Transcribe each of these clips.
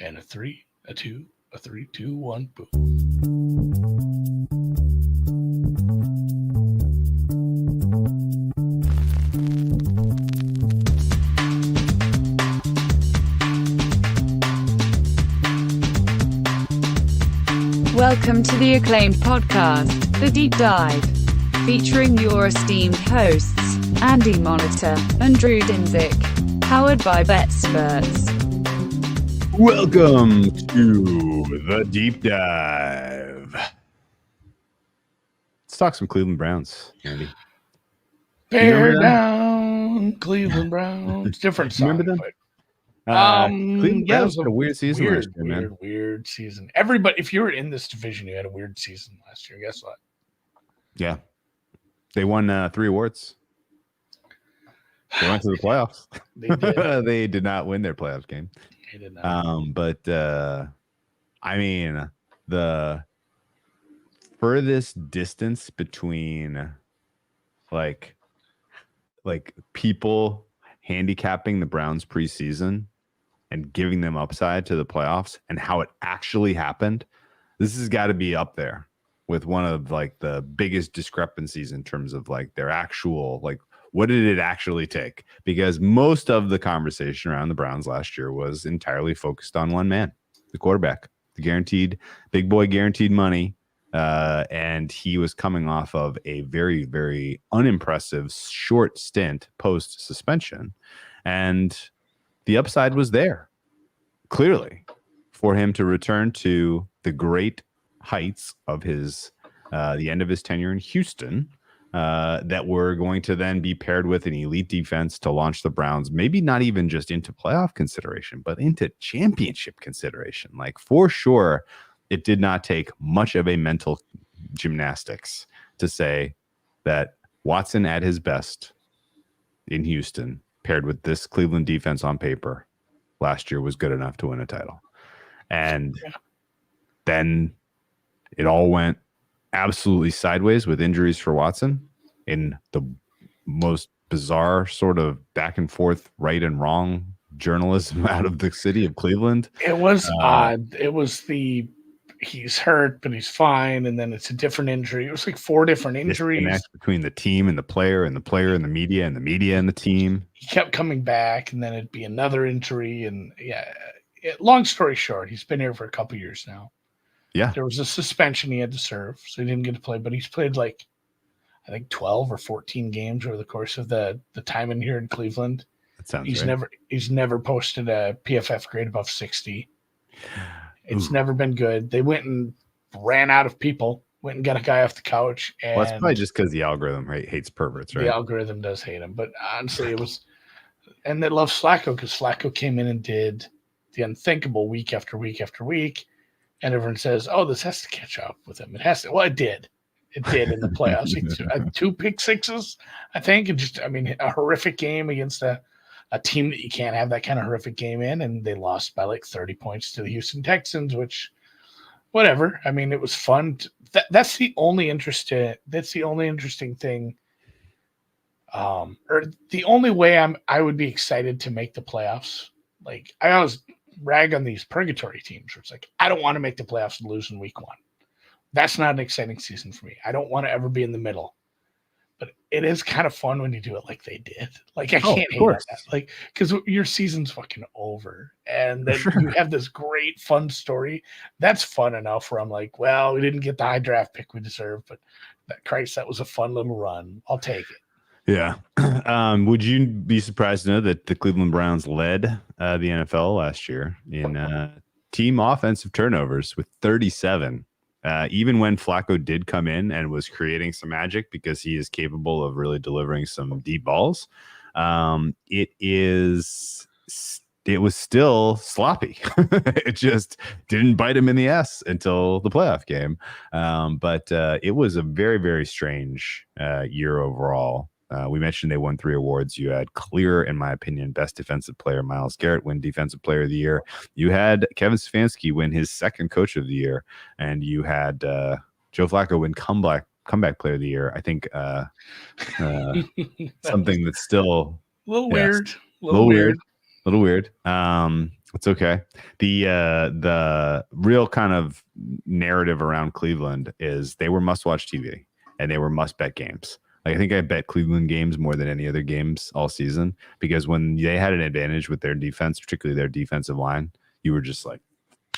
And a 3, a 2, a 3, 2, 1, boom. Welcome to the acclaimed podcast, The Deep Dive, featuring your esteemed hosts, Andy Monitor and Drew Dinzik, powered by BetSperts. Welcome to The Deep Dive. Let's talk some Cleveland Browns, Andy. Bear down, Cleveland Browns. Different song. Remember them? Cleveland Yeah, it Browns was had a weird season last year, man. Weird season. Everybody, if you were in this division, you had a weird season last year. Guess what? Yeah. They won 3 awards. They went to the playoffs. They did. They did not win their playoffs game. They did not. I mean, the furthest distance between like people handicapping the Browns preseason and giving them upside to the playoffs and how it actually happened, this has got to be up there with one of like the biggest discrepancies in terms of like their actual, like, what did it actually take? Because most of the conversation around the Browns last year was entirely focused on one man, the quarterback, the guaranteed big boy guaranteed money. And he was coming off of a very, very unimpressive short stint post suspension. And the upside was there clearly for him to return to the great heights of his, the end of his tenure in Houston, that were going to then be paired with an elite defense to launch the Browns, maybe not even just into playoff consideration, but into championship consideration. Like, for sure, it did not take much of a mental gymnastics to say that Watson at his best in Houston, paired with this Cleveland defense on paper last year, was good enough to win a title. And then it all went absolutely sideways with injuries for Watson in the most bizarre sort of back and forth, right and wrong journalism out of the city of Cleveland. It was odd. It was he's hurt, but he's fine. And then it's a different injury. It was like 4 different injuries between the team and the player and the player and the media and the media and the team. He kept coming back, and then it'd be another injury. And long story short, he's been here for a couple of years now. Yeah. There was a suspension he had to serve, so he didn't get to play, but he's played like, I think 12 or 14 games over the course of the time in here in Cleveland. That sounds He's never posted a PFF grade above 60. It's Ooh. Never been good. They went and ran out of people, went and got a guy off the couch. And well, that's probably just because the algorithm hates perverts, right? The algorithm does hate him, but honestly, it was, and they love Flacco because Flacco came in and did the unthinkable week after week after week. And everyone says, "Oh, this has to catch up with him. It has to." Well, it did. It did in the playoffs. He had 2 pick sixes, I think, and just, a horrific game against a team that you can't have that kind of horrific game in, and they lost by like 30 points to the Houston Texans, which, whatever. It was fun. That's the only interesting. That's the only interesting thing. Or the only way I would be excited to make the playoffs. Like, I always rag on these purgatory teams where it's like, I don't want to make the playoffs and lose in week 1. That's not an exciting season for me. I don't want to ever be in the middle, but it is kind of fun when you do it like they did. Like, I can't hate on that. Like, because your season's fucking over, and then you have this great fun story. That's fun enough where I'm like, well, we didn't get the high draft pick we deserved, but that was a fun little run. I'll take it. Yeah. Would you be surprised to know that the Cleveland Browns led the NFL last year in team offensive turnovers with 37? Even when Flacco did come in and was creating some magic because he is capable of really delivering some deep balls, it was still sloppy. It just didn't bite him in the ass until the playoff game. But it was a very, very strange year overall. We mentioned they won 3 awards. You had clear, in my opinion, best defensive player Myles Garrett win defensive player of the year. You had Kevin Stefanski win his 2nd coach of the year, and you had Joe Flacco win comeback player of the year. I think something that's still a little weird. A little weird. It's okay. The real kind of narrative around Cleveland is they were must-watch TV and they were must-bet games. Like, I think I bet Cleveland games more than any other games all season because when they had an advantage with their defense, particularly their defensive line, you were just like,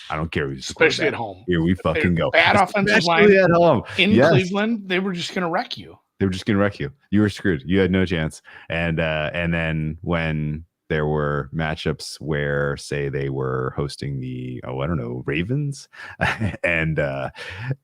I don't care who's the Especially at quarterback. home. Here we fucking go. Bad offensive Especially line at home. in Cleveland, they were just going to wreck you. They were just going to wreck you. You were screwed. You had no chance. And then when there were matchups where, say, they were hosting the, Ravens, and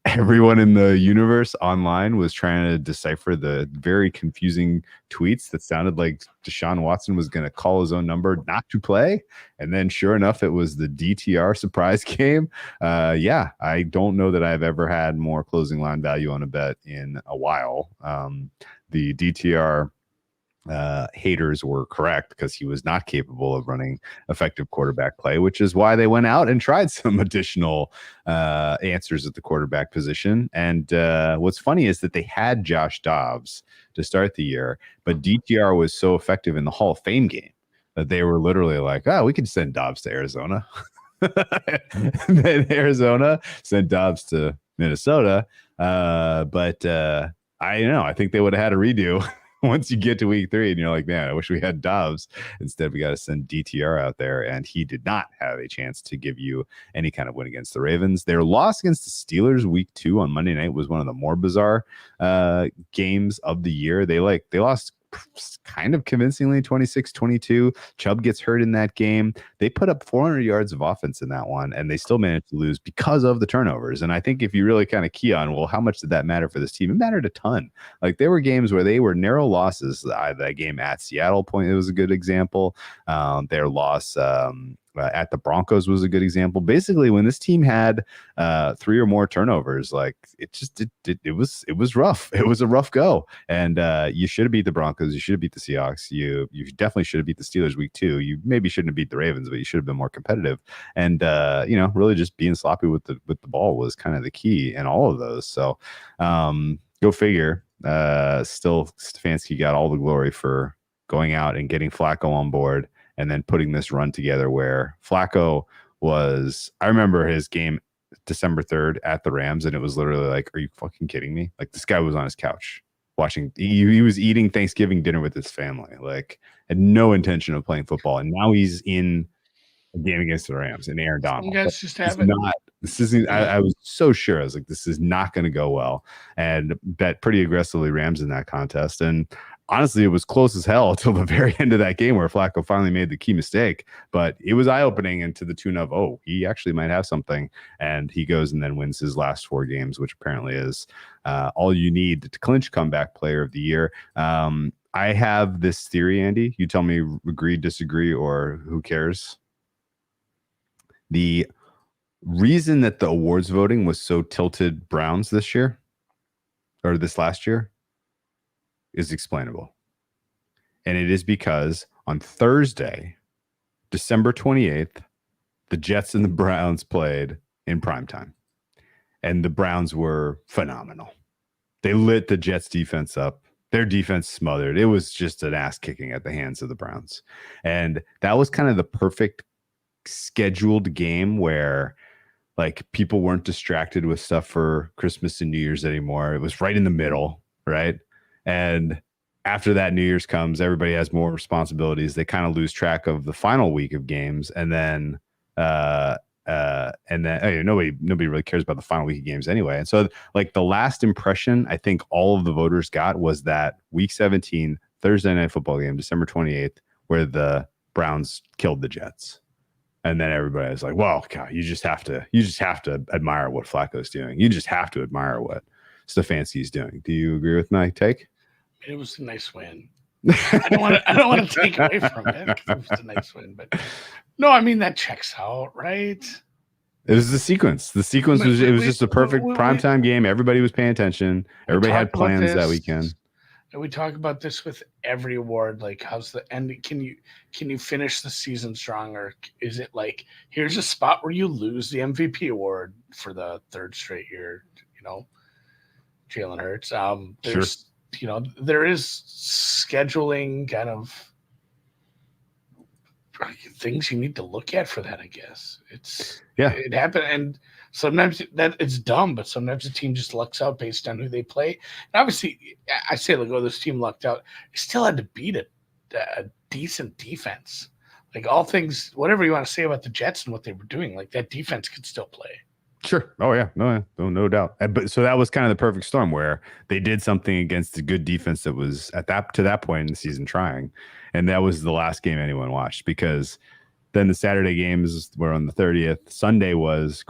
everyone in the universe online was trying to decipher the very confusing tweets that sounded like DeShaun Watson was going to call his own number not to play. And then sure enough, it was the DTR surprise game. I don't know that I've ever had more closing line value on a bet in a while. The DTR haters were correct because he was not capable of running effective quarterback play, which is why they went out and tried some additional answers at the quarterback position. And what's funny is that they had Josh Dobbs to start the year, but DTR was so effective in the Hall of Fame game that they were literally like, we could send Dobbs to Arizona. Then Arizona sent Dobbs to Minnesota. But I don't know. I think they would have had a redo once you get to week 3 and you're like, man, I wish we had Dobbs. Instead, we got to send DTR out there. And he did not have a chance to give you any kind of win against the Ravens. Their loss against the Steelers week 2 on Monday night was one of the more bizarre games of the year. They lost kind of convincingly 26-22. Chubb gets hurt in that game. They put up 400 yards of offense in that one, and they still managed to lose because of the turnovers. And I think if you really kind of key on, well, how much did that matter for this team? It mattered a ton. Like, there were games where they were narrow losses. That game at Seattle point, it was a good example. Their loss at the Broncos was a good example. Basically, when this team had 3 or more turnovers, like, it was rough. It was a rough go. And you should have beat the Broncos. You should have beat the Seahawks. You definitely should have beat the Steelers week 2. You maybe shouldn't have beat the Ravens, but you should have been more competitive. And really just being sloppy with the ball was kind of the key in all of those. So go figure. Still, Stefanski got all the glory for going out and getting Flacco on board and then putting this run together where Flacco was, I remember his game December 3rd at the Rams, and it was literally like, are you fucking kidding me? Like, this guy was on his couch watching, he was eating Thanksgiving dinner with his family, like, had no intention of playing football. And now he's in a game against the Rams and Aaron Donald. You guys just have it. This isn't, I was so sure. I was like, this is not going to go well, and bet pretty aggressively Rams in that contest. And honestly, it was close as hell until the very end of that game where Flacco finally made the key mistake. But it was eye-opening, and to the tune of, he actually might have something. And he goes and then wins his last 4 games, which apparently is all you need to clinch comeback player of the year. I have this theory, Andy. You tell me agree, disagree, or who cares. The reason that the awards voting was so tilted Browns this year, or this last year, is explainable. And it is because on Thursday, December 28th, the Jets and the Browns played in primetime. And the Browns were phenomenal. They lit the Jets defense up. Their defense smothered. It was just an ass kicking at the hands of the Browns. And that was kind of the perfect scheduled game where, like, people weren't distracted with stuff for Christmas and New Year's anymore. It was right in the middle, right? And after that, New Year's comes, everybody has more responsibilities. They kind of lose track of the final week of games. And then nobody really cares about the final week of games anyway. And so, like, the last impression I think all of the voters got was that week 17 Thursday night football game, December 28th, where the Browns killed the Jets. And then everybody was like, well, God, you just have to admire what Flacco's doing. You just have to admire what Stefanski's doing. Do you agree with my take? It was a nice win. I don't want to take away from it. It was a nice win, but no, I mean, that checks out, right? It was the sequence. The sequence was just a perfect primetime game. Everybody was paying attention. Everybody had plans that weekend. And we talk about this with every award. Like, how's the end? Can you finish the season strong, or is it like, here's a spot where you lose the MVP award for the 3rd straight year? Jalen Hurts. There's there is scheduling kind of things you need to look at for that, I guess. Yeah. It happened, and sometimes that it's dumb, but sometimes the team just lucks out based on who they play. And obviously, I say like, oh, this team lucked out. They still had to beat a decent defense. Like all things, whatever you want to say about the Jets and what they were doing, like that defense could still play. Sure. Oh yeah. No doubt. But so that was kind of the perfect storm where they did something against the good defense that was to that point in the season trying, and that was the last game anyone watched, because then the Saturday games were on the 30th. Sunday was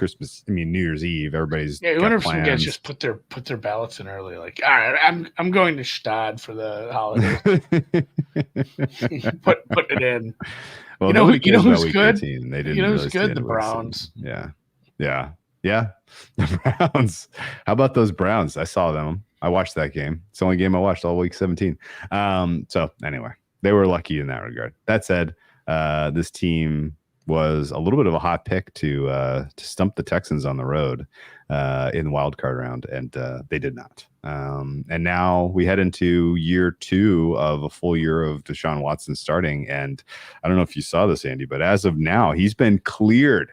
New Year's Eve. Everybody's I wonder if some guys just put their ballots in early. Like, all right, I'm going to Stad for the holidays. put it in. Well, you know who's good? They didn't. Who's good? The Browns. Yeah. The Browns. How about those Browns? I saw them. I watched that game. It's the only game I watched all week 17. So anyway, they were lucky in that regard. That said, this team was a little bit of a hot pick to stump the Texans on the road in the wild card round, and they did not. And now we head into year 2 of a full year of DeShaun Watson starting. And I don't know if you saw this, Andy, but as of now, he's been cleared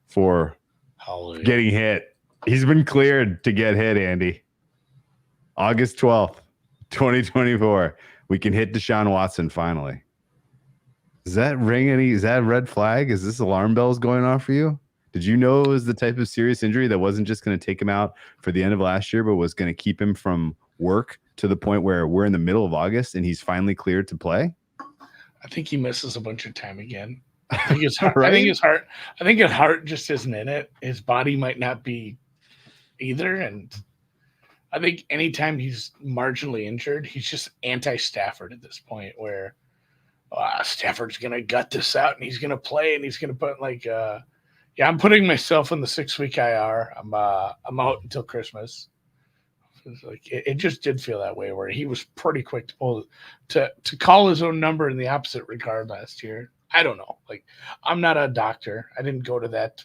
for getting hit. He's been cleared to get hit, Andy. August 12th, 2024. We can hit DeShaun Watson finally. Does that ring any? Is that a red flag? Is this alarm bells going off for you? Did you know it was the type of serious injury that wasn't just going to take him out for the end of last year, but was going to keep him from work to the point where we're in the middle of August and he's finally cleared to play? I think he misses a bunch of time again. I think his heart. Right? I think his heart just isn't in it. His body might not be either, and I think anytime he's marginally injured, he's just anti-Stafford at this point. Where Stafford's gonna gut this out and he's gonna play and he's gonna put I'm putting myself in the 6-week IR. I'm out until Christmas. It just did feel that way, where he was pretty quick to call his own number in the opposite regard last year. I don't know. Like, I'm not a doctor. I didn't go to that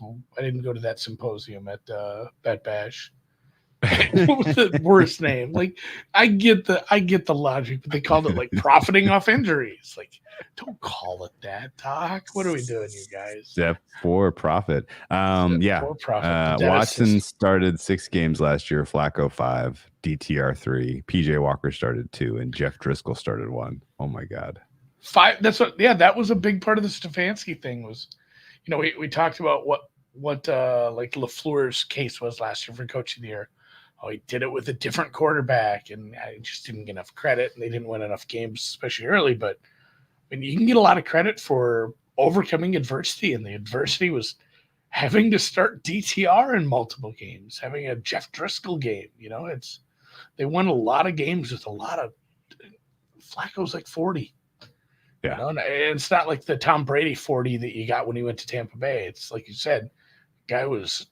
symposium at Bet Bash. What was the worst name? Like, I get the logic, but they called it like profiting off injuries. Like, don't call it that, Doc. What are we doing, you guys? Step for profit. For profit. Watson started 6 games last year. Flacco 5, DTR 3, PJ Walker started 2, and Jeff Driscoll started 1. Oh my God. 5. That was a big part of the Stefanski thing. Was, we talked about what like LaFleur's case was last year for coach of the year. Oh, he did it with a different quarterback, and I just didn't get enough credit, and they didn't win enough games, especially early. But I mean, you can get a lot of credit for overcoming adversity, and the adversity was having to start DTR in multiple games, having a Jeff Driscoll game. They won a lot of games with a lot of Flacco's like 40. Yeah, and it's not like the Tom Brady 40 that you got when he went to Tampa Bay. It's like you said, guy was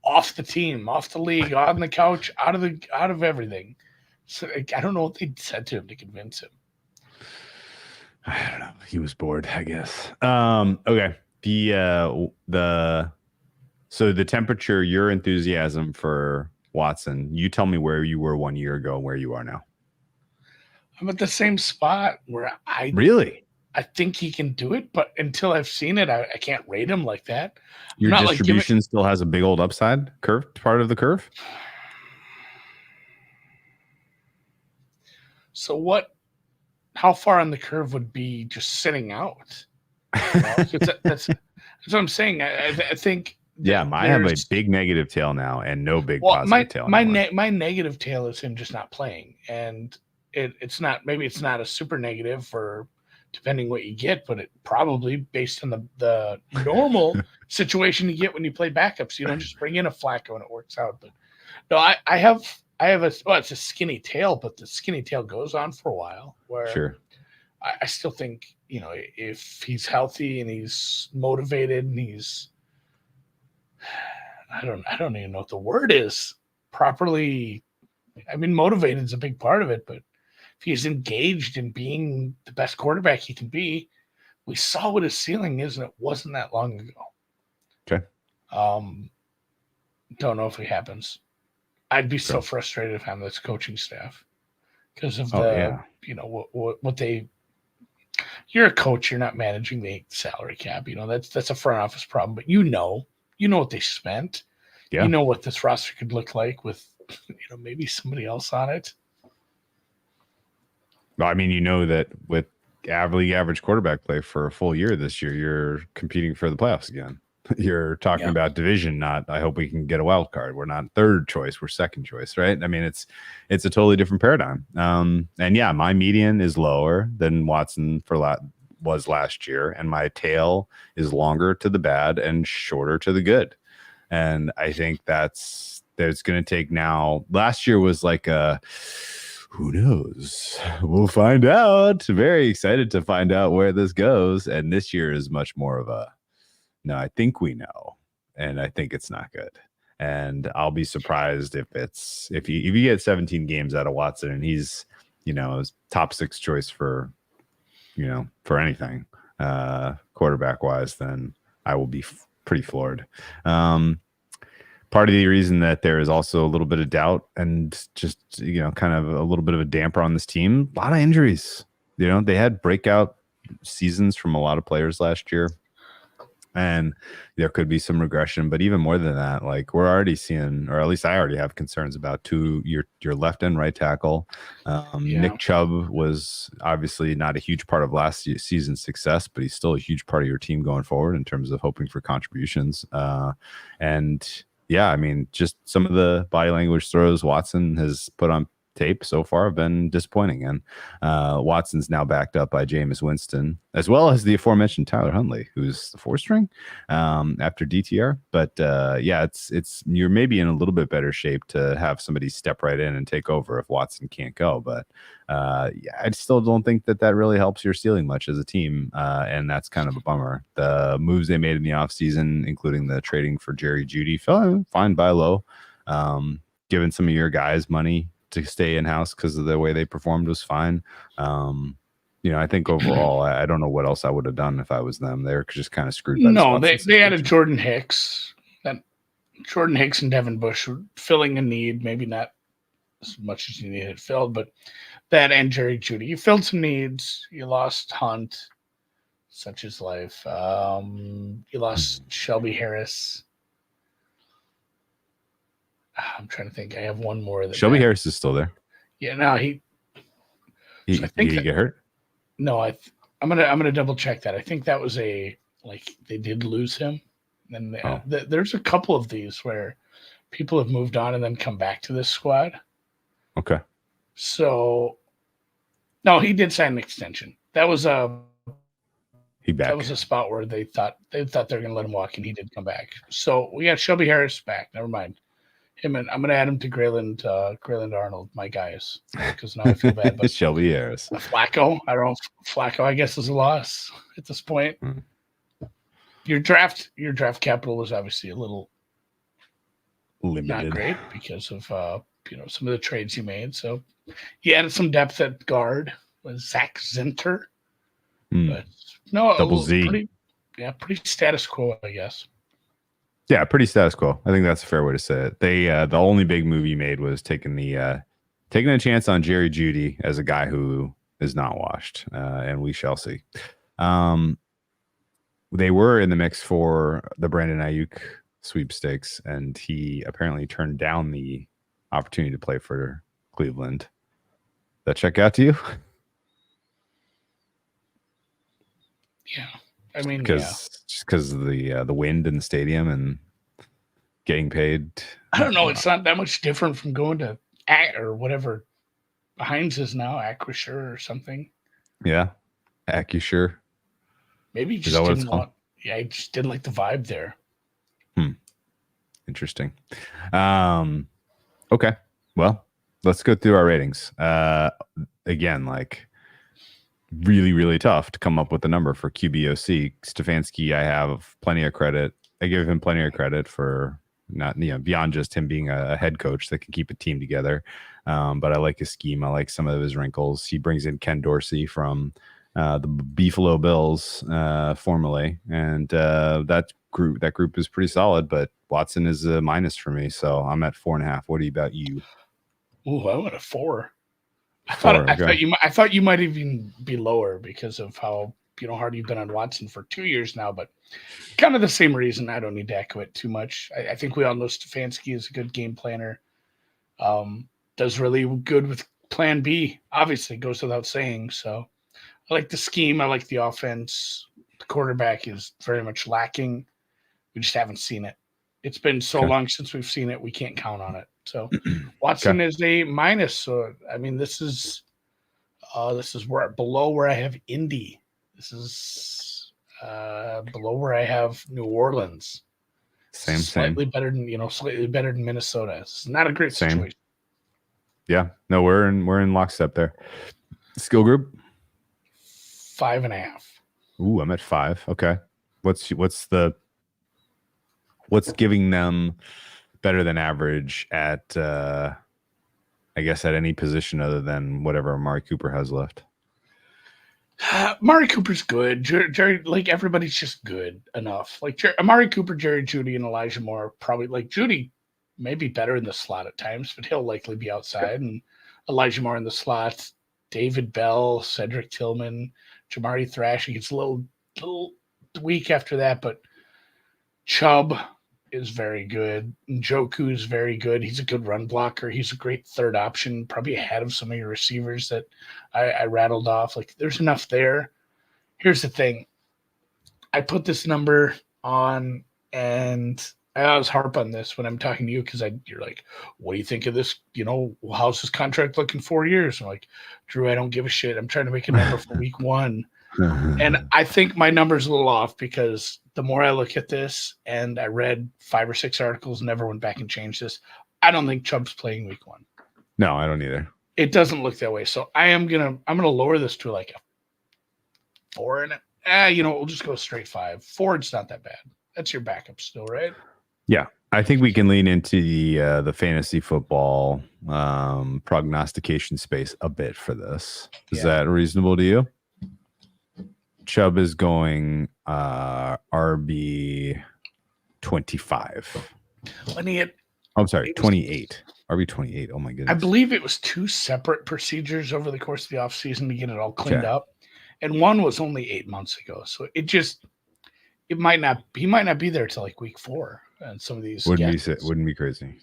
off the team, off the league, on the couch, out of everything. So I don't know what they said to him to convince him. I don't know. He was bored, I guess. Okay. So the temperature, your enthusiasm for Watson, you tell me where you were 1 year ago and where you are now. I'm at the same spot where I think he can do it, but until I've seen it, I can't rate him like that. Your distribution still has a big old upside curve, part of the curve. So how far on the curve would be just sitting out? That's what I'm saying. I think. Yeah, I have a big negative tail now and no big positive tail. My negative tail is him just not playing, and it's not. Maybe it's not a super negative for depending what you get, but it probably based on the normal situation you get when you play backups. You don't just bring in a Flacco and it works out. But no, I have it's a skinny tail, but the skinny tail goes on for a while. Where sure, I still think if he's healthy and he's motivated and he's I don't even know what the word is properly. I mean, motivated is a big part of it, but if he's engaged in being the best quarterback he can be, we saw what his ceiling is, and it wasn't that long ago. Okay. Don't know if it happens. I'd be so frustrated if I'm this coaching staff because of what they, you're a coach. You're not managing the salary cap. That's a front office problem. But you know what they spent. Yeah. You know what this roster could look like with maybe somebody else on it. I mean, you know that with average quarterback play for a full year this year, you're competing for the playoffs again. You're talking about division, not I hope we can get a wild card. We're not third choice, we're second choice, right? I mean, it's a totally different paradigm. And yeah, my median is lower than Watson was last year, and my tail is longer to the bad and shorter to the good. And I think that's going to take now. Last year was like who knows? We'll find out. Very excited to find out where this goes. And this year is much more of no, I think we know, and I think it's not good. And I'll be surprised if you get 17 games out of Watson and he's his top 6 choice for anything quarterback wise, then I will be pretty floored. Part of the reason that there is also a little bit of doubt and just kind of a little bit of a damper on this team, a lot of injuries. They had breakout seasons from a lot of players last year. And there could be some regression, but even more than that, like we're already seeing, or at least I already have concerns about your left and right tackle. Nick Chubb was obviously not a huge part of last season's success, but he's still a huge part of your team going forward in terms of hoping for contributions. And yeah, I mean, just some of the body language throws Watson has put on tape so far have been disappointing. And Watson's now backed up by Jameis Winston, as well as the aforementioned Tyler Huntley, who's the 4th string after DTR. But yeah, it's you're maybe in a little bit better shape to have somebody step right in and take over if Watson can't go. But yeah, I still don't think that really helps your ceiling much as a team. And that's kind of a bummer. The moves they made in the offseason, including the trading for Jerry Jeudy, fell fine by low. Giving some of your guys money to stay in-house because of the way they performed was fine. I think overall, I don't know what else I would have done if I was them. They're just kind of screwed. No, they added Jordan Hicks. Jordan Hicks and Devin Bush were filling a need, maybe not as much as you needed filled, but that and Jerry Jeudy. You filled some needs. You lost Hunt, such as life. You lost Shelby Harris. I'm trying to think. I have one more. Shelby Harris is still there. Yeah, no, he did he get hurt? No, I'm gonna double check that. I think that was they did lose him. And there's a couple of these where people have moved on and then come back to this squad. Okay. So, no, he did sign an extension. That was a spot where they thought they were gonna let him walk, and he did come back. So we got Shelby Harris back. Never mind. Him, and I'm going to add him to Grayland Arnold, my guys, because now I feel bad. But Shelby Harris. Flacco, I don't know. Flacco, I guess, is a loss at this point. Your draft capital is obviously a little limited, not great because of some of the trades you made. So you added some depth at guard with Zach Zinter, but no, double Z. Pretty status quo, I guess. Yeah, pretty status quo. I think that's a fair way to say it. They the only big move you made was taking a chance on Jerry Jeudy as a guy who is not washed, and we shall see. They were in the mix for the Brandon Ayuk sweepstakes, and he apparently turned down the opportunity to play for Cleveland. That check out to you? Yeah. I mean, just because of the wind in the stadium and getting paid. I don't know. It's not that much different from going to or whatever Heinz is now, Acrisure or something. Yeah, Acrisure. Maybe you just didn't want. Yeah, I just didn't like the vibe there. Interesting. Okay. Well, let's go through our ratings. Again, really, really tough to come up with a number for QBOC. Stefanski, I have plenty of credit. I give him plenty of credit for not, beyond just him being a head coach that can keep a team together. But I like his scheme. I like some of his wrinkles. He brings in Ken Dorsey from the Buffalo Bills formerly. And that group is pretty solid, but Watson is a minus for me. So I'm at 4.5. What about you? Ooh, I went a 4. I thought you might even be lower because of how hard you've been on Watson for 2 years now, but kind of the same reason. I don't need to echo it too much. I think we all know Stefanski is a good game planner. Does really good with plan B, obviously, goes without saying. So I like the scheme. I like the offense. The quarterback is very much lacking. We just haven't seen it. It's been so long since we've seen it, we can't count on it. So Watson is a minus. So I mean, this is where below where I have Indy. This is below where I have New Orleans. Slightly better than Minnesota. It's not a great situation. Yeah, no, we're in lockstep there. Skill group 5.5. Ooh, I'm at 5. Okay, what's giving them better than average at I guess at any position other than whatever Amari Cooper has left? Amari Cooper's good. Jerry, like everybody's just good enough. Like Amari Cooper, Jerry Jeudy, and Elijah Moore probably like Jeudy may be better in the slot at times, but he'll likely be outside. And Elijah Moore in the slot, David Bell, Cedric Tillman, Jamari Thrash. He gets a little weak after that, but Chubb is very good. Njoku is very good. He's a good run blocker. He's a great third option, probably ahead of some of your receivers that I rattled off. Like there's enough there. Here's the thing. I put this number on, and I always harp on this when I'm talking to you because you're like, what do you think of this? How's this contract looking 4 years? I'm like, Drew, I don't give a shit. I'm trying to make a number for week 1. And I think my number's a little off because the more I look at this, and I read 5 or 6 articles, never went back and changed this. I don't think Chubb's playing week 1. No, I don't either. It doesn't look that way. So I'm gonna lower this to like a 4, and we'll just go straight 5. 4, it's not that bad. That's your backup still, right? Yeah, I think we can lean into the fantasy football prognostication space a bit for this. Is that reasonable to you? Chubb is going RB 25. I'm sorry, 28. RB 28. Oh my goodness. I believe it was 2 separate procedures over the course of the offseason to get it all cleaned up. And one was only 8 months ago. So he might not be there till like week 4. And some of these wouldn't be crazy.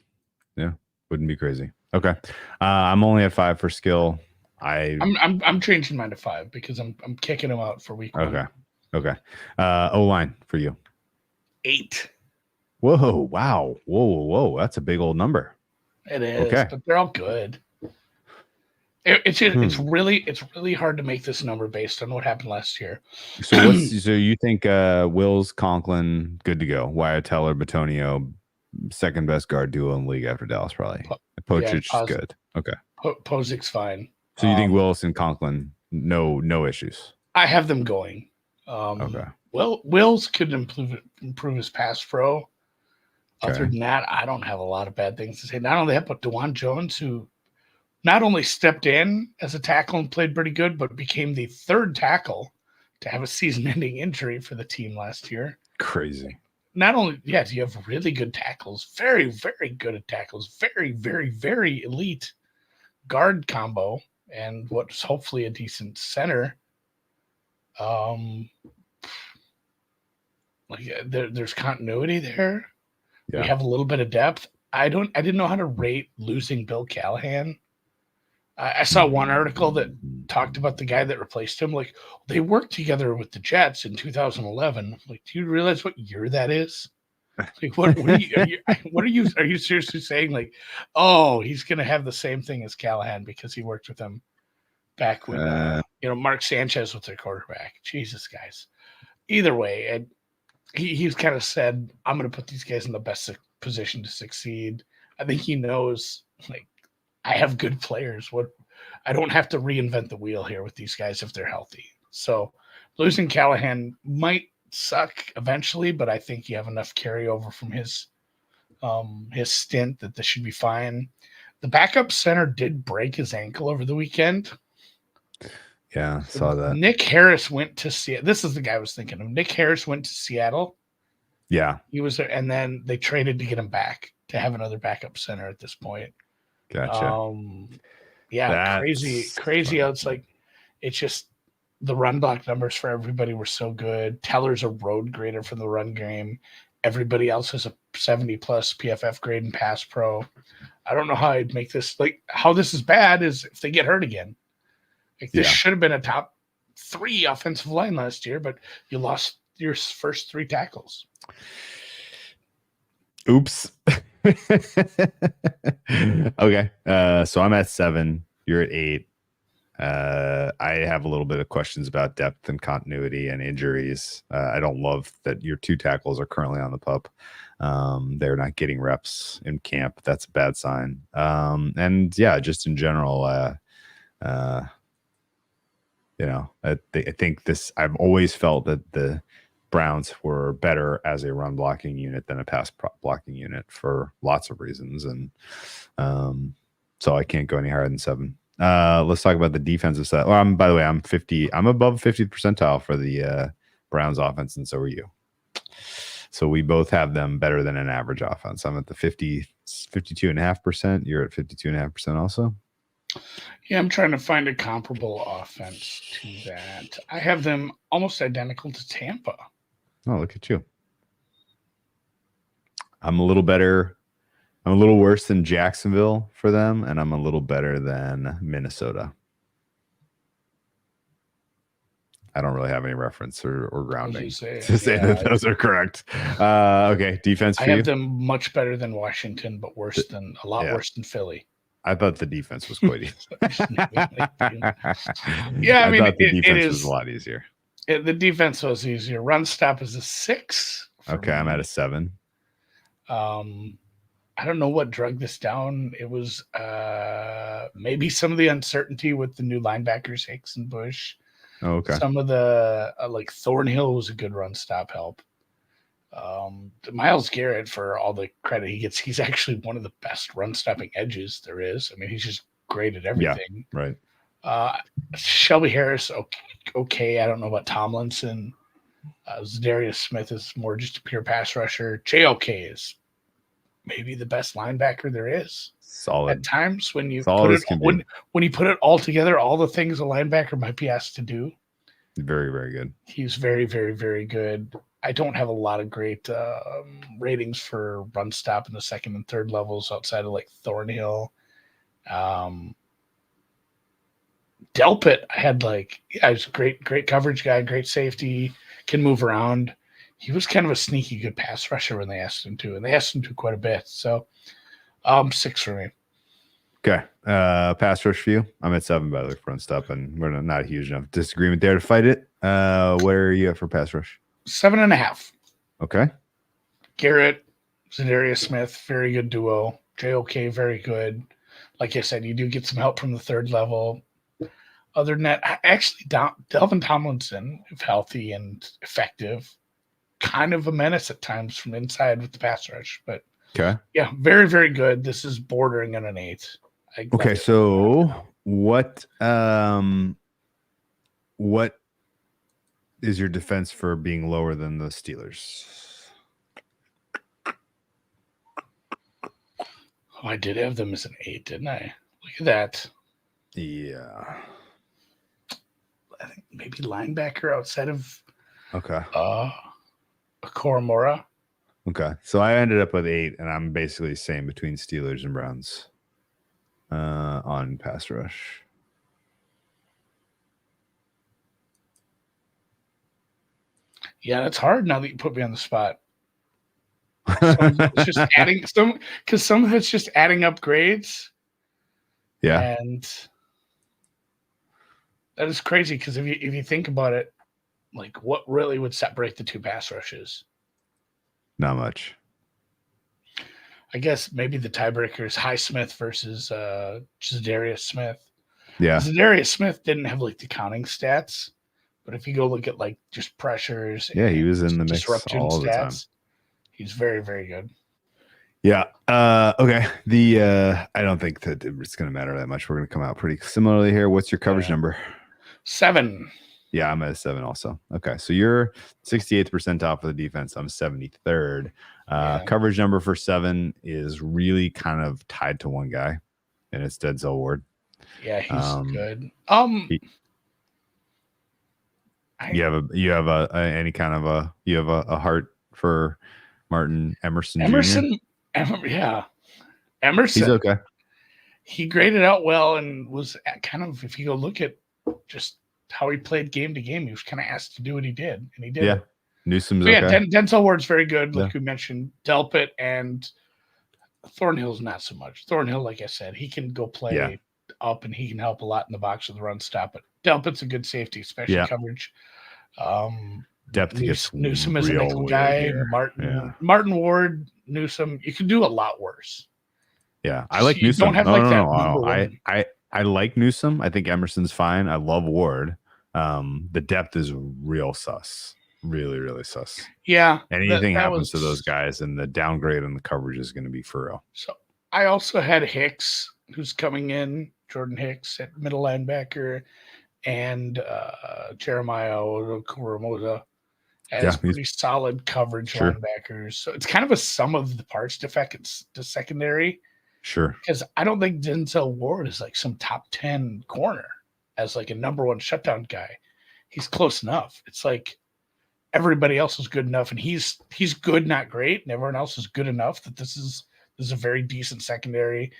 Yeah, wouldn't be crazy. Okay. I'm only at 5 for skill. I'm changing mine to 5 because I'm kicking him out for week 1. Okay. O-line for you. 8. Whoa! Wow! Whoa! That's a big old number. It is, but they're all good. It's really hard to make this number based on what happened last year. So you think Wills, Conklin, good to go? Wyatt Teller, Batonio, second best guard duo in the league after Dallas, probably. Poachich is good. Okay. Pozik's fine. So you think Willis and Conklin, no issues? I have them going. Okay. Well, Wills could improve his pass pro. Other than that, I don't have a lot of bad things to say. Not only that, but DeJuan Jones, who not only stepped in as a tackle and played pretty good, but became the 3rd tackle to have a season-ending injury for the team last year. Crazy. Not only, do you have really good tackles, very, very good at tackles, very, very, very elite guard combo, and what's hopefully a decent center. There's continuity there. Yeah. We have a little bit of depth. I didn't know how to rate losing Bill Callahan. I saw one article that talked about the guy that replaced him. Like, they worked together with the Jets in 2011. Like, do you realize what year that is? Like, what are you seriously saying? Like, oh, he's going to have the same thing as Callahan because he worked with him back when, Mark Sanchez was their quarterback. Jesus, guys. Either way, and he's kind of said, I'm going to put these guys in the best position to succeed. I think he knows, like, I have good players. I don't have to reinvent the wheel here with these guys if they're healthy. So losing Callahan might suck eventually, but I think you have enough carryover from his stint that this should be fine. The backup center did break his ankle over the weekend. Yeah, saw that. Nick Harris went to Seattle. This is the guy I was thinking of. Nick Harris went to Seattle. Yeah. He was there, and then they traded to get him back to have another backup center at this point. Gotcha. Crazy. It's like, it's just, the run block numbers for everybody were so good. Teller's a road grader from the run game. Everybody else has a 70 plus PFF grade in pass pro. I don't know how I'd make this like how this is bad is if they get hurt again. Like this should have been a top 3 offensive line last year, but you lost your first 3 tackles. Oops. Okay. So I'm at 7. You're at 8. I have a little bit of questions about depth and continuity and injuries. I don't love that your 2 tackles are currently on the pup. They're not getting reps in camp. That's a bad sign. And yeah, just in general, I think this. I've always felt that the Browns were better as a run blocking unit than a pass blocking unit for lots of reasons, and so I can't go any higher than 7. Let's talk about the defensive side. Well, by the way, I'm above 50th percentile for the Browns offense, and so are you. So we both have them better than an average offense. I'm at the 52.5%. You're at 52.5% also. Yeah, I'm trying to find a comparable offense to that. I have them almost identical to Tampa. Oh, look at you. I'm a little better. I'm a little worse than Jacksonville for them, and I'm a little better than Minnesota. I don't really have any reference or grounding to say that those are correct. Okay, defense for I have you? them much better than Washington, but worse than worse than Philly. I thought the defense was quite easy. Yeah, I mean, thought the defense was a lot easier. The defense was easier. Run stop is a 6. Okay, I'm at a 7. I don't know what drug this down. It was maybe some of the uncertainty with the new linebackers, Hicks and Bush. Oh, okay. Some of the like Thornhill was a good run stop help. Myles Garrett, for all the credit he gets, he's actually one of the best run stopping edges there is. I mean, he's just great at everything. Yeah, right. Shelby Harris, okay. I don't know about Tomlinson. Zadarius Smith is more just a pure pass rusher. JOK is maybe the best linebacker there is. Solid. At times when you Solid when you put it all together, all the things a linebacker might be asked to do. Very, very good. He's very, very, very good. I don't have a lot of great ratings for run stop in the 2nd and 3rd levels outside of like Thornhill. Delpit, I had he's a great coverage guy, great safety, can move around. He was kind of a sneaky good pass rusher when they asked him to, and they asked him to quite a bit. So 6 for me. Okay. Pass rush for you. I'm at 7 by the way, front stop, and we're not a huge enough disagreement there to fight it. Where are you at for pass rush? 7.5. Okay. Garrett, Zadarius Smith, very good duo. JOK, very good. Like I said, you do get some help from the 3rd level. Other than that, actually, Delvin Tomlinson, if healthy and effective, kind of a menace at times from inside with the pass rush. But okay, yeah, very, very good. This is bordering on an 8. Okay, so what is your defense for being lower than the Steelers? Oh, I did have them as an 8, didn't I? Look at that. Yeah. I think maybe linebacker outside of Koromora. Okay. So I ended up with 8, and I'm basically the same between Steelers and Browns on pass rush. Yeah, that's hard now that you put me on the spot. Some of it's just adding up grades. Yeah. And that is crazy because if you think about it, like what really would separate the 2 pass rushes? Not much. I guess maybe the tiebreaker is Highsmith versus Zadarius Smith. Yeah. Zadarius Smith didn't have like the counting stats, but if you go look at like just pressures, he was in the mix all the time. He's very, very good. Yeah. Okay. I don't think that it's going to matter that much. We're going to come out pretty similarly here. What's your coverage number? 7. Yeah, I'm at a 7 also. Okay. So you're 68th percentile for the defense. I'm 73rd. Coverage number for 7 is really kind of tied to one guy, and it's Denzel Ward. Yeah, he's good. You have a heart for Martin Emerson Jr.? Yeah. Emerson. He's okay. He graded out well and was kind of, if you go look at just how he played game to game, he was kind of asked to do what he did, and he did. Yeah. It. Newsom's But okay. Denzel Ward's very good, like Yeah. we mentioned. Delpit and Thornhill's not so much. Thornhill, like I said, he can go play up and he can help a lot in the box with the run stop. But Delpit's a good safety, especially coverage. Depth gets Newsom is a real nickel weird guy. here. Martin Ward, Newsom. You can do a lot worse. Yeah, I like Newsom. Don't have I like Newsom. I think Emerson's fine. I love Ward. The depth is real sus. Really, really sus. Yeah. Anything happens to those guys, and the downgrade on the coverage is going to be for real. So I also had Hicks, who's coming in, Jordan Hicks at middle linebacker, and Jeremiah Okoromoza as pretty solid coverage linebackers. So it's kind of a sum of the parts defect to secondary. Sure. Because I don't think Denzel Ward is like some top 10 corner as like a number one shutdown guy. He's close enough. It's like everybody else is good enough, and he's good, not great, and everyone else is good enough that this is a very decent secondary.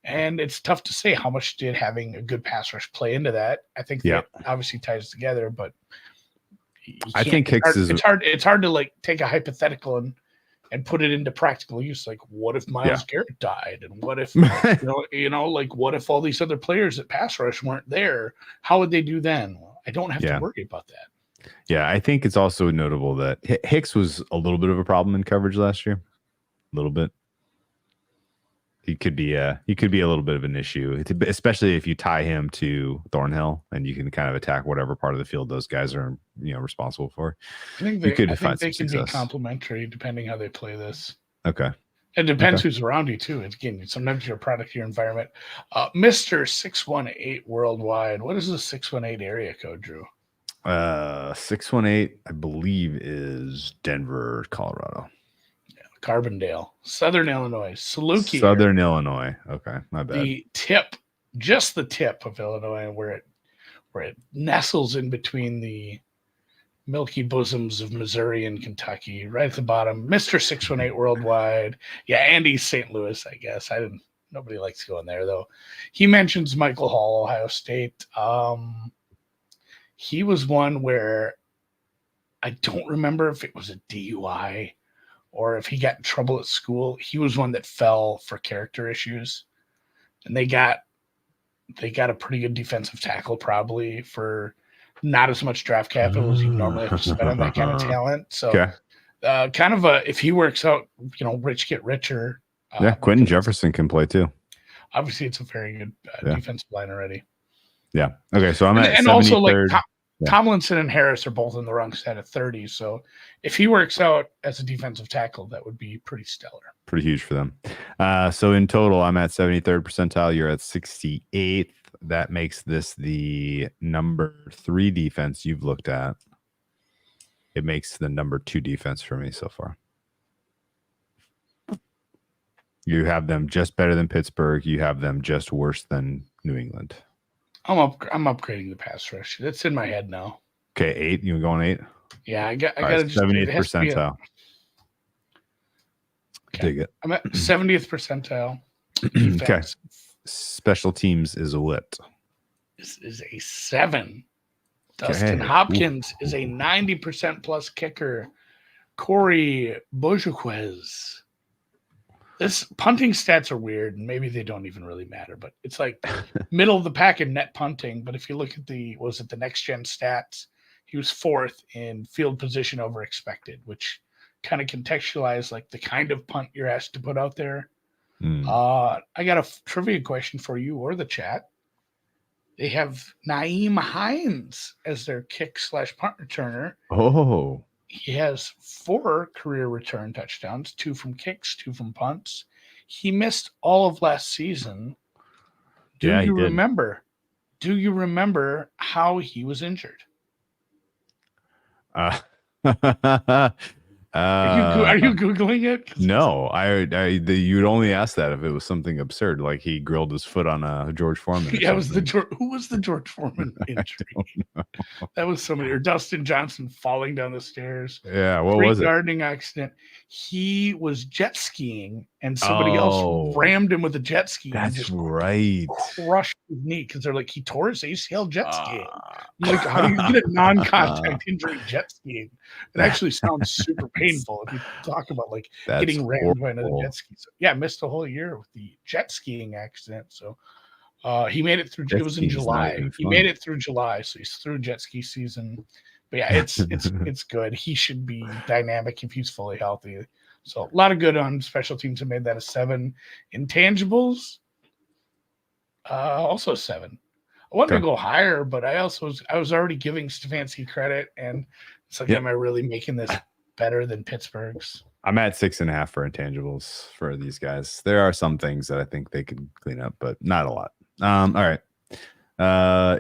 And it's tough to say how much did having a good pass rush play into that. I think that obviously ties together, but I think Hicks is it's hard to like take a hypothetical and put it into practical use. Like, what if Myles Garrett died? And what if, like what if all these other players at pass rush weren't there? How would they do then? Well, I don't have to worry about that. Yeah. I think it's also notable that Hicks was a little bit of a problem in coverage last year. A little bit. He could be a little bit of an issue, especially if you tie him to Thornhill and you can kind of attack whatever part of the field those guys are, responsible for. I think they can be complementary depending how they play this. Okay. It depends who's around you too. Again, sometimes you're a product of your environment. Mr. 618 worldwide. What is the 618 area code, Drew? 618, I believe, is Denver, Colorado. Carbondale, Southern Illinois, Saluki. Southern Illinois. Okay, my bad. Just the tip of Illinois, where it nestles in between the milky bosoms of Missouri and Kentucky, right at the bottom. Mr. 618 worldwide. Yeah, Andy's St. Louis, I guess. Nobody likes going there though. He mentions Michael Hall, Ohio State. He was one where I don't remember if it was a DUI or if he got in trouble at school. He was one that fell for character issues, and they got a pretty good defensive tackle probably for not as much draft capital as you normally have to spend on that kind of talent. So kind of if he works out, rich get richer. Quentin Jefferson can play too. Obviously it's a very good defensive line already. Yeah. Okay. So I'm at 73rd. Also like Tomlinson and Harris are both in the wrong side of 30. So if he works out as a defensive tackle, that would be pretty stellar. Pretty huge for them. So in total, I'm at 73rd percentile. You're at 68th. That makes this the number 3 defense you've looked at. It makes the number 2 defense for me so far. You have them just better than Pittsburgh. You have them just worse than New England. I'm upgrading the pass rush. That's in my head now. Okay, 8. You going 8? Yeah, I got to just 70th percentile. Okay. Dig it. I'm at 70th percentile. Okay. Special teams is a what? This is a 7. Dustin Hopkins is a 90% plus kicker. Corey Bojaquez. This punting stats are weird, and maybe they don't even really matter, but it's like middle of the pack in net punting. But if you look at the next gen stats, he was 4th in field position over expected, which kind of contextualize like the kind of punt you're asked to put out there. I got a trivia question for you or the chat. They have Nyheim Hines as their kick/punt returner. Oh. He has 4 career return touchdowns, 2 from kicks, 2 from punts. He missed all of last season. Do you remember how he was injured? Are you Googling it? No, you would only ask that if it was something absurd, like he grilled his foot on a George Foreman. Yeah, who was the George Foreman injury? That was somebody, or Dustin Johnson falling down the stairs. Yeah, what was it? Gardening accident. He was jet skiing, and somebody else rammed him with a jet ski. That's and just right. Crushed his knee because they're like, he tore his ACL jet skiing. Like, how do you get a non-contact injury jet skiing? It actually sounds super painful if you talk about like getting rammed by another jet ski. So yeah, missed a whole year with the jet skiing accident. So he made it through. It was in July. He made it through July, so he's through jet ski season. But yeah, it's good. He should be dynamic if he's fully healthy. So a lot of good on special teams. I made that a 7. Intangibles, also 7. I wanted to go higher, but I was already giving Stefanski credit, and it's like, am I really making this better than Pittsburgh's? I'm at 6.5 for intangibles for these guys. There are some things that I think they could clean up, but not a lot. All right.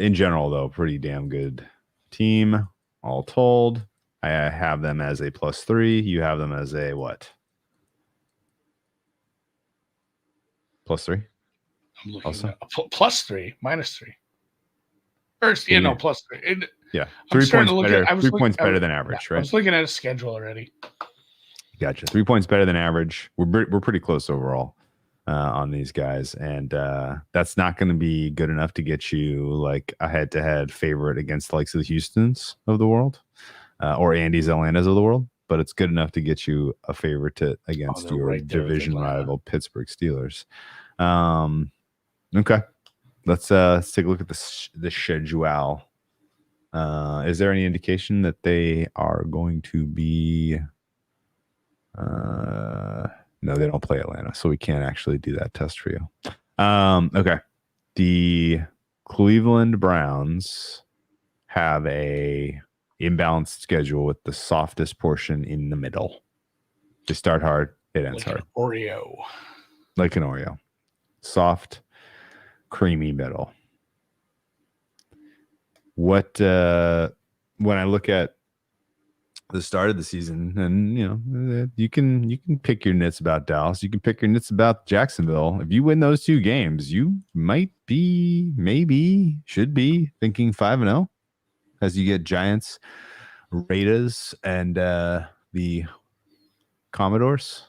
In general, though, pretty damn good team, all told. I have them as a +3. You have them as a what? +3? I'm looking also at +3, -3. First, no, +3. Yeah, 3 points better. 3 points better than average, right? I was looking at a schedule already. Gotcha. 3 points better than average. We're pretty close overall on these guys, and that's not going to be good enough to get you like a head-to-head favorite against the likes of the Houstons of the world or Andy's Atlantas of the world. But it's good enough to get you a favorite against your division rival Pittsburgh Steelers. Okay, let's take a look at the schedule. Is there any indication that they are going to be? No, they don't play Atlanta, so we can't actually do that test for you. Okay, the Cleveland Browns have a imbalanced schedule with the softest portion in the middle. They start hard, it ends hard. Like an Oreo. Soft, creamy middle. What when I look at the start of the season, and you can pick your nits about Dallas, you can pick your nits about Jacksonville. If you win those 2 games, you might be, maybe, should be thinking 5-0 as you get Giants, Raiders, and the Commodores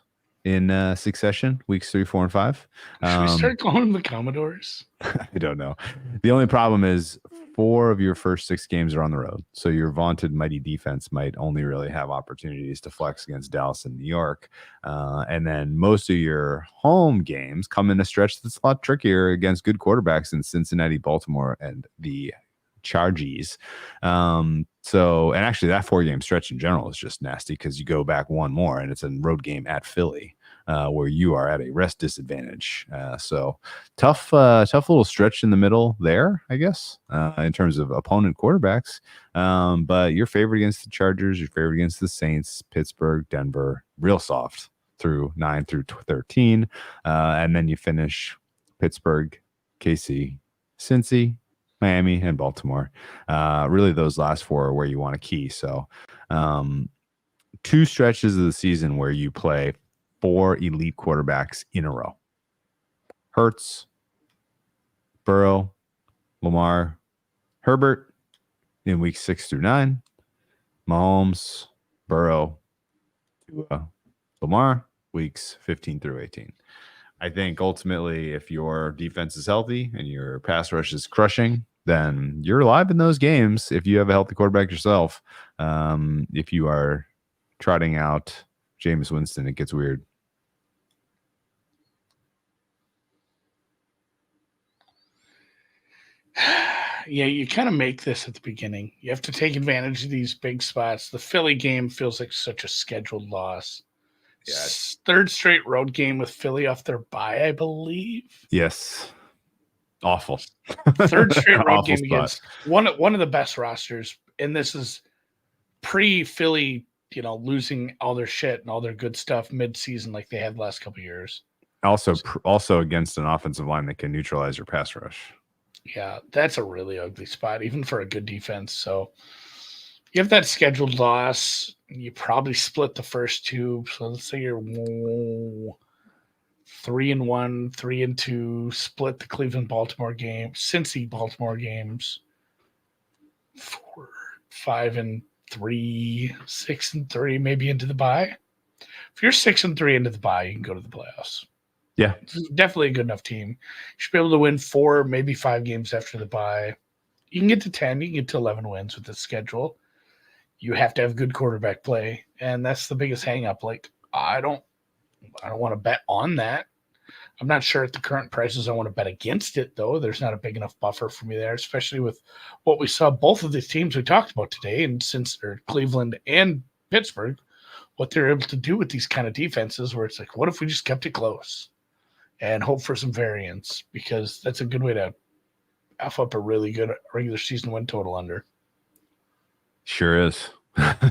in succession, weeks 3, 4, and 5. Should we start calling them the Commodores? I don't know. The only problem is 4 of your first 6 games are on the road. So your vaunted mighty defense might only really have opportunities to flex against Dallas and New York. And then most of your home games come in a stretch that's a lot trickier against good quarterbacks in Cincinnati, Baltimore, and the Chargers. So, and actually that 4-game stretch in general is just nasty because you go back one more and it's a road game at Philly, where you are at a rest disadvantage. So tough little stretch in the middle there, I guess, in terms of opponent quarterbacks. But you're favored against the Chargers, you're favored against the Saints, Pittsburgh, Denver, real soft through 9 through 13. And then you finish Pittsburgh, KC, Cincy, Miami, and Baltimore. Really those last 4 are where you want to key. So 2 stretches of the season where you play 4 elite quarterbacks in a row. Hurts, Burrow, Lamar, Herbert in weeks 6 through 9. Mahomes, Burrow, Lamar, weeks 15 through 18. I think ultimately, if your defense is healthy and your pass rush is crushing, then you're alive in those games if you have a healthy quarterback yourself. If you are trotting out Jameis Winston, it gets weird. Yeah, you kind of make this at the beginning. You have to take advantage of these big spots. The Philly game feels like such a scheduled loss. Yeah. 3rd straight road game with Philly off their bye, I believe. Yes. Awful. 3rd straight road game against one of the best rosters. And this is pre-Philly, losing all their shit and all their good stuff mid-season like they had the last couple of years. Also against an offensive line that can neutralize your pass rush. Yeah, that's a really ugly spot, even for a good defense. So, You have that scheduled loss. You probably split the first two. So let's say you're 3-1, 3-2. Split the Cleveland Baltimore game, Cincy Baltimore games. 4, 5-3, 6-3, maybe into the bye. If you're 6-3 into the bye, you can go to the playoffs. Yeah, It's definitely a good enough team. You should be able to win 4, maybe 5 games after the bye. You can get to 10. You can get to 11 wins with the schedule. You have to have good quarterback play, and that's the biggest hang-up. Like, I don't want to bet on that. I'm not sure at the current prices I want to bet against it, though. There's not a big enough buffer for me there, especially with what we saw both of these teams we talked about today, and since they're Cleveland and Pittsburgh, what they're able to do with these kind of defenses where it's like, what if we just kept it close and hope for some variance? Because that's a good way to F up a really good regular season win total under. sure is.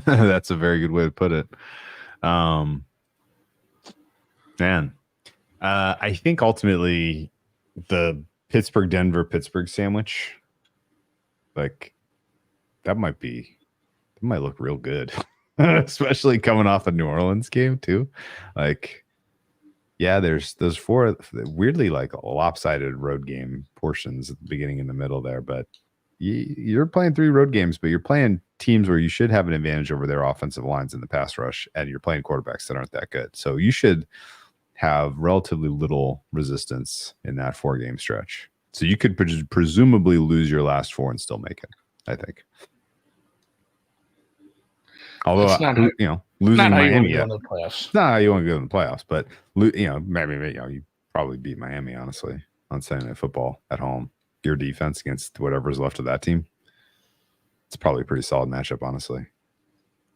That's a very good way to put it. Man, I think ultimately the Pittsburgh sandwich, like that might look real good, especially coming off a New Orleans game too. Like, yeah, there's those 4 weirdly like lopsided road game portions at the beginning and the middle there, but you're playing 3 road games, but you're playing teams where you should have an advantage over their offensive lines in the pass rush, and you're playing quarterbacks that aren't that good. So you should have relatively little resistance in that 4-game stretch. So you could presumably lose your last 4 and still make it, I think. Although, losing Miami, the playoffs. It's not how you want to go in the playoffs, but maybe you probably beat Miami, honestly, on Sunday Night Football at home. Your defense against whatever's left of that team, it's probably a pretty solid matchup, honestly.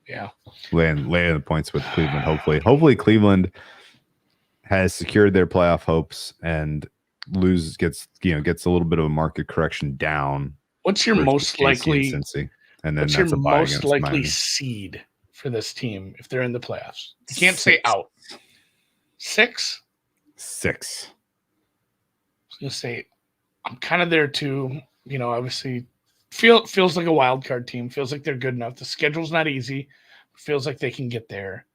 Yeah, laying the points with Cleveland. Hopefully Cleveland has secured their playoff hopes and gets a little bit of a market correction down. What's your most likely Cincy, and then what's that's your a bye most against likely Miami. seed for this team if they're in the playoffs? You can't say out. 6? 6. I was gonna say I'm kind of there too. Obviously feels like a wild card team. Feels like they're good enough. The schedule's not easy. Feels like they can get there.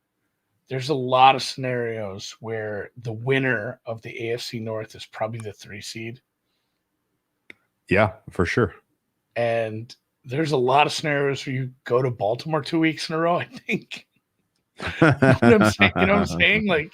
There's a lot of scenarios where the winner of the AFC North is probably the 3 seed. Yeah, for sure. And there's a lot of scenarios where you go to Baltimore 2 weeks in a row, I think. You know what I'm saying? Like,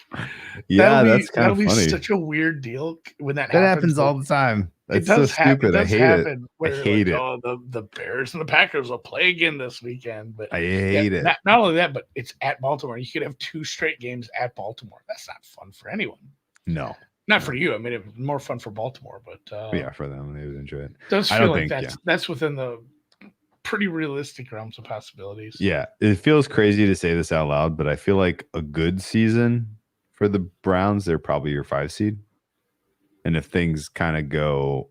yeah, that's kind of funny. That'll be such a weird deal when that happens all the time. That's it does so stupid. I hate it. I hate it. Oh, the Bears and the Packers will play again this weekend. But I hate it. Not only that, but it's at Baltimore. You could have 2 straight games at Baltimore. That's not fun for anyone. No. Not for you. I mean, it was more fun for Baltimore, but yeah, for them, they would enjoy it. Does feel like that's within the pretty realistic realms of possibilities. Yeah, it feels crazy to say this out loud, but I feel like a good season for the Browns, they're probably your 5 seed. And if things kind of go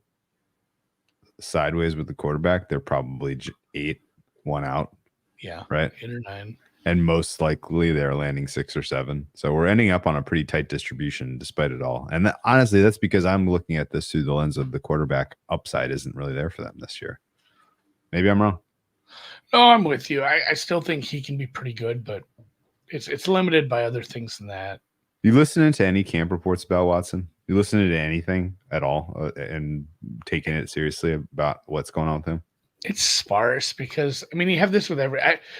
sideways with the quarterback, they're probably 8, 1 out. Yeah, right. 8 or 9. And most likely they're landing 6 or 7. So we're ending up on a pretty tight distribution despite it all. And honestly, that's because I'm looking at this through the lens of the quarterback upside isn't really there for them this year. Maybe I'm wrong. No, I'm with you. I still think he can be pretty good, but it's limited by other things than that. You listening to any camp reports about Watson? You listening to anything at all and taking it seriously about what's going on with him? It's sparse because, I mean, you have this with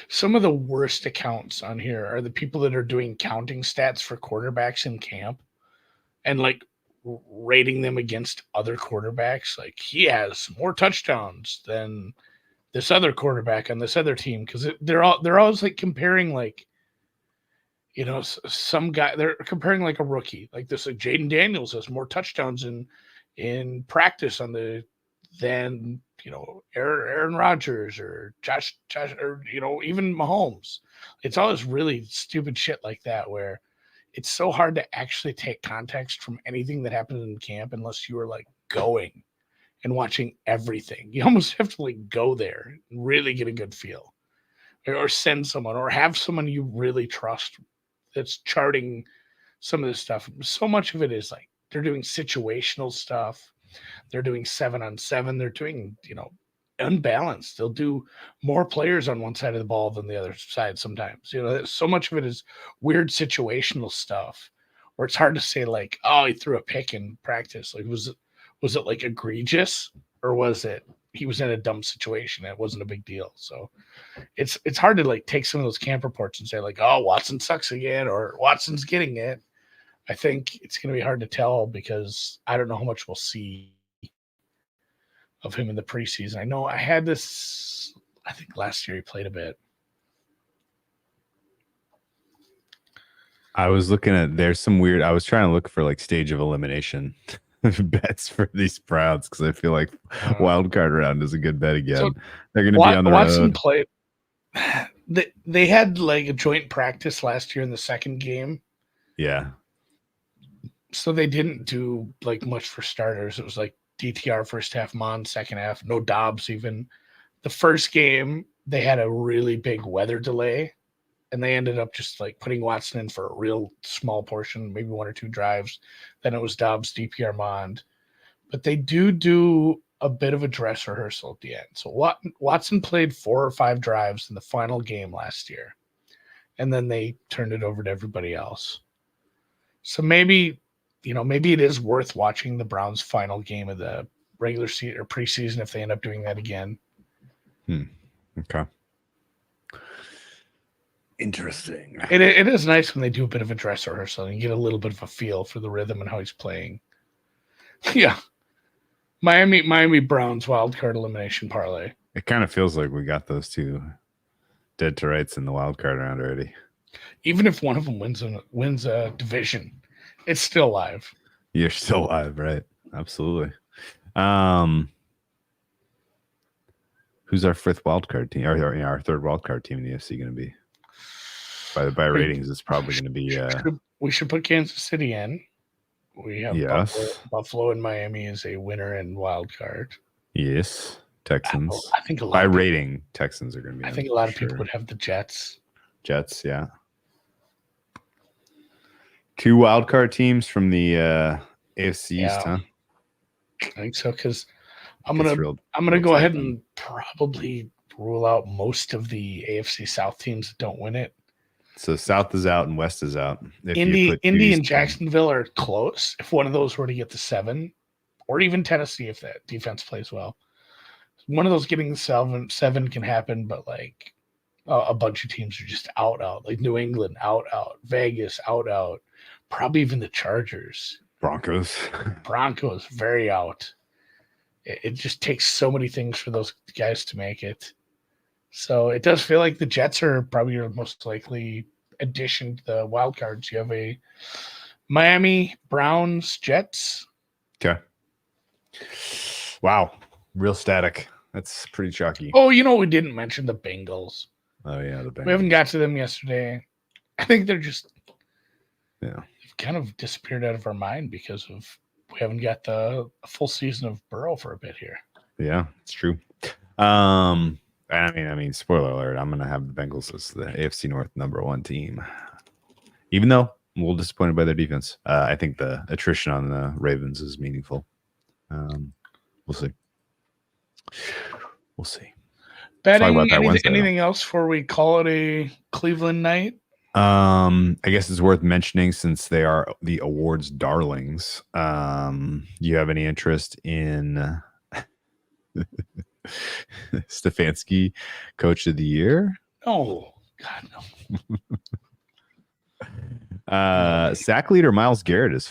some of the worst accounts on here are the people that are doing counting stats for quarterbacks in camp and like rating them against other quarterbacks. Like he has more touchdowns than this other quarterback on this other team. Cause they're always like comparing like, some guy, they're comparing like a rookie, like this, like Jaden Daniels has more touchdowns in practice than Aaron Rodgers or Josh or even Mahomes. It's always really stupid shit like that where it's so hard to actually take context from anything that happens in camp unless you are like going and watching everything. You almost have to like go there and really get a good feel, or send someone or have someone you really trust that's charting some of this stuff. So much of it is like they're doing situational stuff. They're doing 7-on-7. They're doing, unbalanced. They'll do more players on one side of the ball than the other side sometimes. So much of it is weird situational stuff where it's hard to say like, oh, he threw a pick in practice. Like, was it like egregious, or was it he was in a dumb situation? It wasn't a big deal. So it's hard to like take some of those camp reports and say like, oh, Watson sucks again, or Watson's getting it. I think it's going to be hard to tell because I don't know how much we'll see of him in the preseason. I know I had this, I think last year he played a bit. I was looking at, there's some weird, I was trying to look for like stage of elimination bets for these Browns because I feel like wild card round is a good bet again. So they're going to be on the Watson road. Played. They had like a joint practice last year in the second game. Yeah. So they didn't do like much for starters. It was like DTR first half, Mon second half, no Dobbs even. The first game, they had a really big weather delay, and they ended up just like putting Watson in for a real small portion, maybe 1 or 2 drives. Then it was Dobbs, DPR, Mond. But they do a bit of a dress rehearsal at the end. So Watson played 4 or 5 drives in the final game last year, and then they turned it over to everybody else. So maybe it is worth watching the Browns' final game of the regular season or preseason if they end up doing that again. Okay. Interesting. It is nice when they do a bit of a dress rehearsal and you get a little bit of a feel for the rhythm and how he's playing. Yeah. Miami Browns wildcard elimination parlay. It kind of feels like we got those 2 dead to rights in the wildcard round already. Even if one of them wins a division, it's still live. You're still live, right? Absolutely. Who's our 5th wildcard team? Or our 3rd wildcard team in the AFC going to be? By ratings, it's probably going to be. We should put Kansas City in. We have Buffalo and Miami as a winner in wild card. Yes, Texans. I think by rating, Texans are going to be. I think a lot of people would have the Jets. Jets, yeah. 2 wildcard teams from the AFC East, huh? I think so because I'm gonna go ahead and probably rule out most of the AFC South teams that don't win it. So South is out and West is out. Indy and Jacksonville are close. If one of those were to get the 7, or even Tennessee if that defense plays well, one of those getting the 7 can happen. But like a bunch of teams are just out. Like New England out. Vegas out. Probably even the Chargers. Broncos very out. It just takes so many things for those guys to make it. So it does feel like the Jets are probably your most likely addition to the wild cards. You have a Miami, Browns, Jets. Okay. Wow. Real static. That's pretty chalky. Oh, we didn't mention the Bengals. Oh, yeah, the Bengals. We haven't got to them yesterday. I think they're just they've kind of disappeared out of our mind because we haven't got the full season of Burrow for a bit here. Yeah, it's true. I mean, spoiler alert, I'm going to have the Bengals as the AFC North #1 team. Even though I'm a little disappointed by their defense. I think the attrition on the Ravens is meaningful. We'll see. Betting, anything else before we call it a Cleveland night? I guess it's worth mentioning since they are the awards darlings. You have any interest in Stefanski Coach of the Year? Oh, God, no. Sack leader Myles Garrett is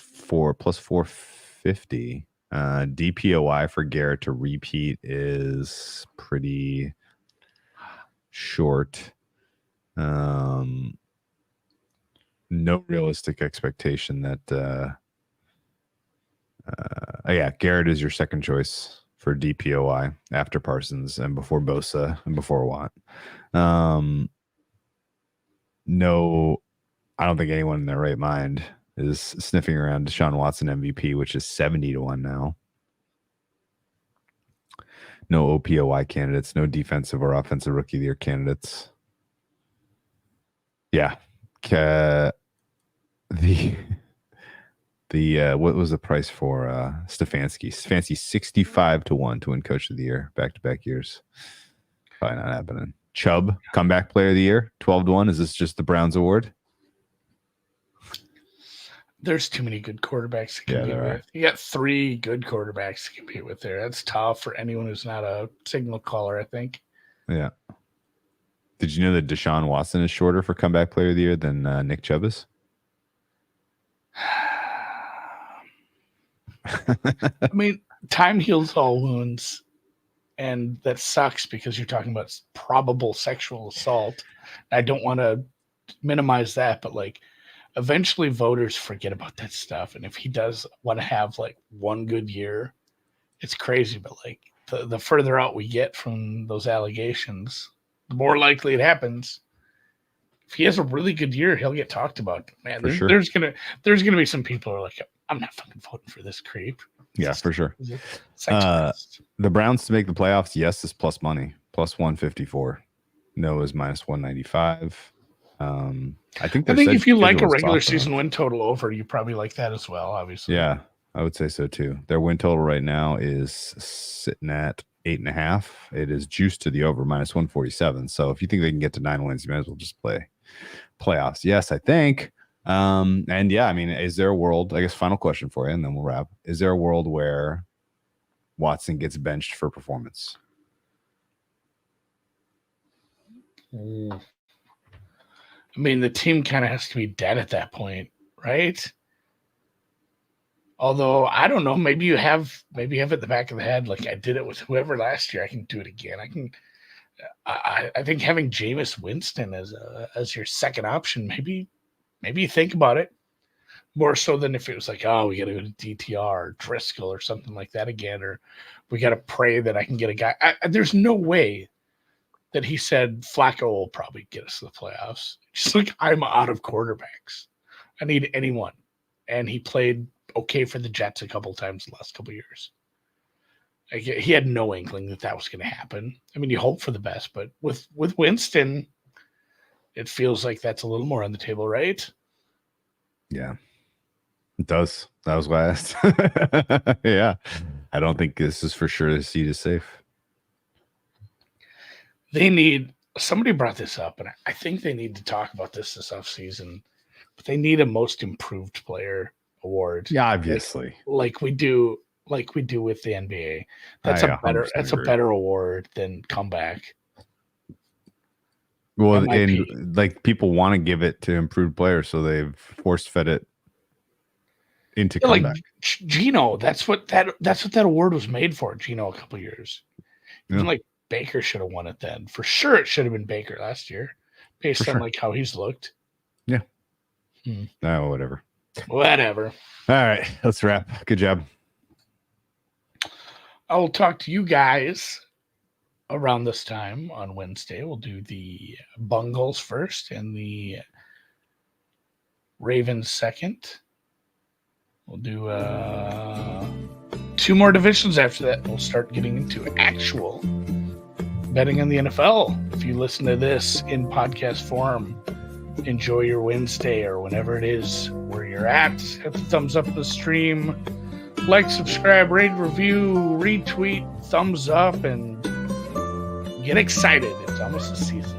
plus 450. DPOI for Garrett to repeat is pretty short. No realistic expectation that Garrett is your second choice for DPOI after Parsons and before Bosa and before Watt. No, I don't think anyone in their right mind is sniffing around DeShaun Watson MVP, which is 70-1 now. No OPOI candidates, no defensive or offensive rookie of the year candidates. Yeah. The what was the price for Stefanski? Stefanski 65-1 to win Coach of the Year back-to-back years. Probably not happening. Chubb, comeback player of the year, 12-1. Is this just the Browns award? There's too many good quarterbacks to compete with. You got 3 good quarterbacks to compete with there. That's tough for anyone who's not a signal caller, I think. Yeah. Did you know that DeShaun Watson is shorter for comeback player of the year than Nick Chubb is? I mean, time heals all wounds. And that sucks because you're talking about probable sexual assault. I don't want to minimize that, but like eventually voters forget about that stuff. And if he does want to have like one good year, it's crazy. But like the further out we get from those allegations, the more likely it happens. If he has a really good year, he'll get talked about. Man, there's gonna be some people who are like, I'm not fucking voting for this creep. Yeah, for sure. The Browns to make the playoffs, yes, is plus money, plus 154. No is minus 195. I think if you like a regular season win total over, you probably like that as well, obviously. Yeah, I would say so too. Their win total right now is sitting at 8.5. It is juiced to the over, minus 147. So if you think they can get to 9 wins, you might as well just play playoffs. Yes, I think. And yeah, I mean, is there a world, I guess final question for you, and then we'll wrap. Is there a world where Watson gets benched for performance? I mean, the team kind of has to be dead at that point, right? Although, I don't know, maybe you have it in the back of the head, like I did it with whoever last year, I can do it again. I think having Jameis Winston as your second option, maybe you think about it more so than if it was like, oh, we got to go to DTR or Driscoll or something like that again, or we got to pray that I can get a guy. There's no way that he said Flacco will probably get us to the playoffs. Just like, I'm out of quarterbacks. I need anyone. And he played okay for the Jets a couple of times the last couple of years. Like, he had no inkling that was going to happen. I mean, you hope for the best, but with Winston, it feels like that's a little more on the table, right? Yeah, it does. That was why I asked. Yeah. I don't think this is for sure. The seed is safe. Somebody brought this up, and I think they need to talk about this offseason, but they need a most improved player award. Yeah, obviously. Like we do with the NBA. That's a better award than comeback. Well, and like people want to give it to improved players, so they've force fed it into comeback. Like Gino, that's what that award was made for. Gino, a couple years. Even like Baker should have won it then. For sure, it should have been Baker last year, based on like how he's looked. Yeah. No, whatever. Whatever. All right, let's wrap. Good job. I will talk to you guys around this time on Wednesday. We'll do the Bungles first and the Ravens second. We'll do 2 more divisions after that. We'll start getting into actual betting on the NFL. If you listen to this in podcast form, enjoy your Wednesday or whenever it is where you're at. Hit the thumbs up the stream. Like, subscribe, rate, review, retweet, thumbs up, and get excited. It's almost a season.